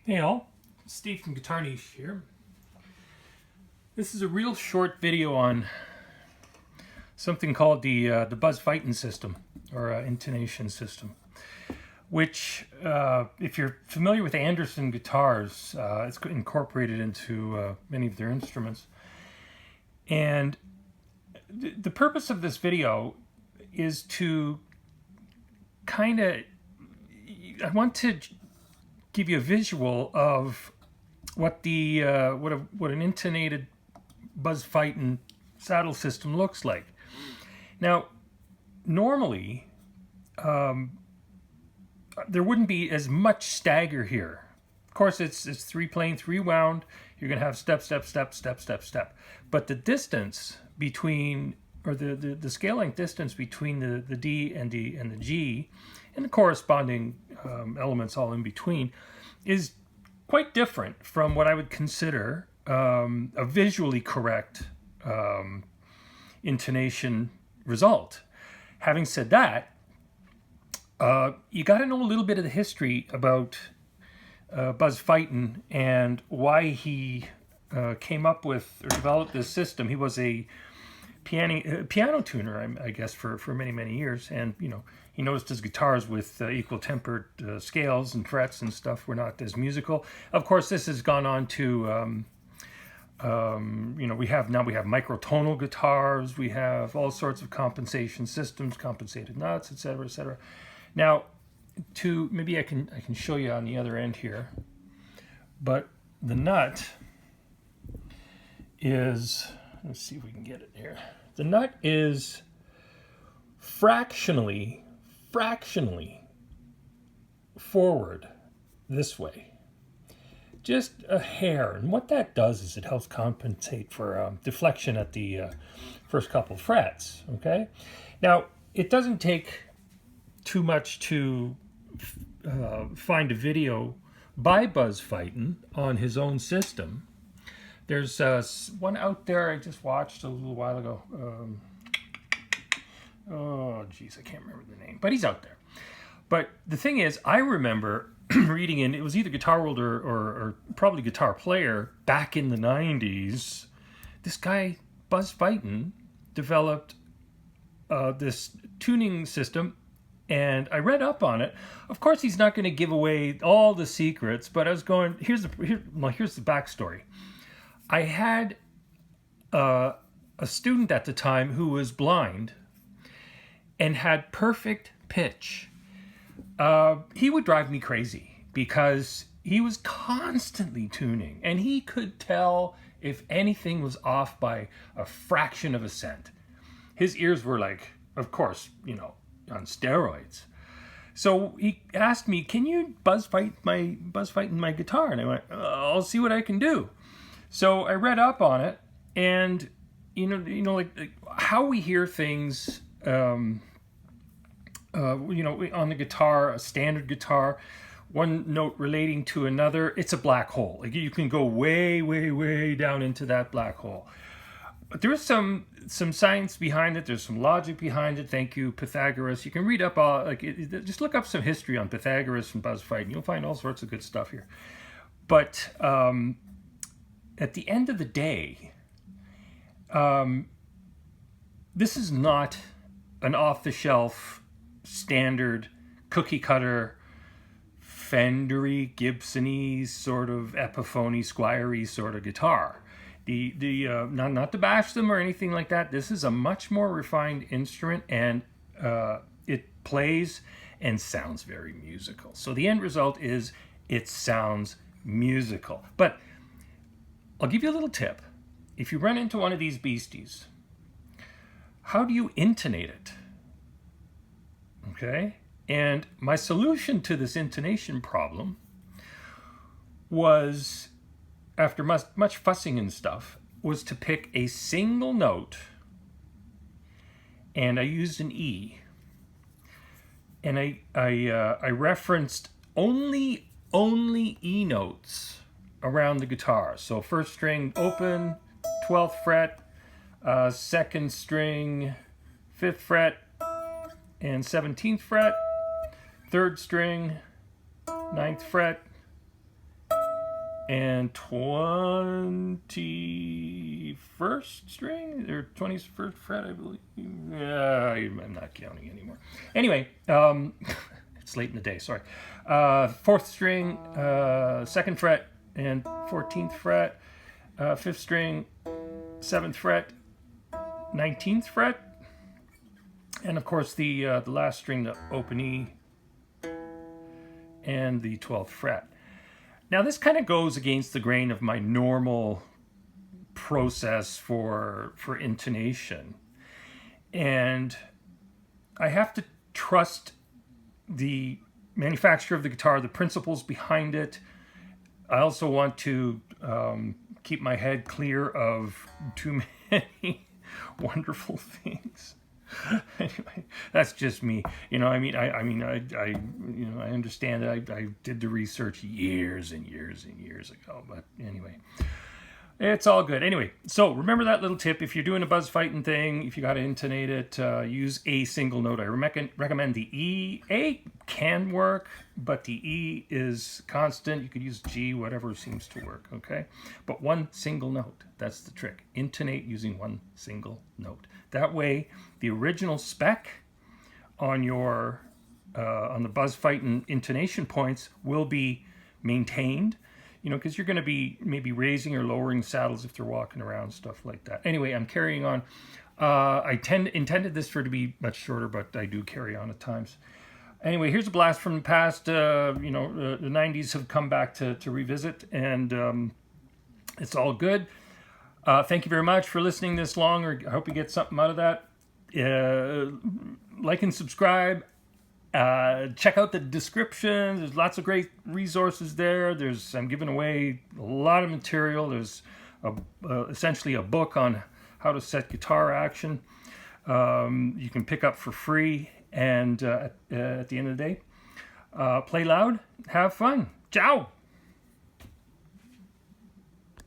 Hey all, Steve from GuitarNiche here. This is a real short video on something called the Buzz Feiten system, or intonation system, which, if you're familiar with Anderson guitars, it's incorporated into many of their instruments. And the purpose of this video is to I want to give you a visual of what the what an intonated Buzz Feiten saddle system looks like. Now, normally there wouldn't be as much stagger here. Of course, it's 3-plane, 3-wound. You're going to have step, step, step, step, step, step. But the distance between, or the scale length distance between the D and the G, and the corresponding elements all in between, is quite different from what I would consider a visually correct intonation result. Having said that, you got to know a little bit of the history about Buzz Feiten and why he came up with or developed this system. He was a piano tuner, I guess, for many years, and he noticed his guitars with equal tempered scales and frets and stuff were not as musical. Of course, this has gone on to we have microtonal guitars, we have all sorts of compensation systems, compensated nuts, etc., etc. Now, maybe I can show you on the other end here, but the nut is, let's see if we can get it here. The nut is fractionally forward this way, just a hair. And what that does is it helps compensate for deflection at the first couple frets. Okay, now it doesn't take too much to find a video by Buzz Feiten on his own system. There's one out there I just watched a little while ago. Oh, geez, I can't remember the name, but he's out there. But the thing is, I remember reading in, it was either Guitar World or probably Guitar Player back in the 90s, this guy, Buzz Feiten, developed this tuning system, and I read up on it. Of course, he's not going to give away all the secrets, but I was going, here's the backstory. I had a student at the time who was blind and had perfect pitch. He would drive me crazy because he was constantly tuning, and he could tell if anything was off by a fraction of a cent. His ears were like, of course, on steroids. So he asked me, "Can you Buzz Feiten my guitar?" And I went, "I'll see what I can do." So I read up on it, and like how we hear things, on the guitar, a standard guitar, one note relating to another, it's a black hole. Like you can go way down into that black hole. But there's some science behind it. There's some logic behind it. Thank you, Pythagoras. You can read up just look up some history on Pythagoras and Buzz Feiten. You'll find all sorts of good stuff here. But at the end of the day, this is not an off-the-shelf, standard, cookie-cutter, Fendery, Gibson-y, sort of Epiphone, Squier-y sort of guitar. Not to bash them or anything like that. This is a much more refined instrument, and it plays and sounds very musical. So the end result is it sounds musical. But I'll give you a little tip. If you run into one of these beasties, how do you intonate it? Okay? And my solution to this intonation problem was, after much fussing and stuff, was to pick a single note, and I used an E. And I referenced only E notes around the guitar. So first string open, 12th fret, second string, 5th fret, and 17th fret, third string, 9th fret, and 21st string or 21st fret, I believe. I'm not counting anymore. Anyway, it's late in the day. Sorry. 4th string, 2nd fret, and 14th fret. 5th string, 7th fret, 19th fret, and of course the last string, the open E, and the 12th fret. Now this kind of goes against the grain of my normal process for intonation, and I have to trust the manufacturer of the guitar, the principles behind it. I also want to keep my head clear of too many wonderful things. Anyway, that's just me. You know, I understand that I did the research years and years and years ago, but anyway, it's all good. Anyway, so remember that little tip. If you're doing a Buzz Feiten thing, if you got to intonate it, use a single note. I recommend the E. A can work, but the E is constant. You could use G, whatever seems to work, okay? But one single note, that's the trick. Intonate using one single note. That way, the original spec on your on the Buzz Feiten intonation points will be maintained. You know, because you're going to be maybe raising or lowering saddles if they're walking around, stuff like that. Anyway, I'm carrying on. I intended this for it to be much shorter, but I do carry on at times. Anyway, here's a blast from the past. The 90s have come back to revisit, and it's all good. Thank you very much for listening this long, or I hope you get something out of that. Like and subscribe. Check out the description. There's lots of great resources there. I'm giving away a lot of material. There's essentially a book on how to set guitar action. You can pick up for free. And at the end of the day, play loud, have fun. Ciao!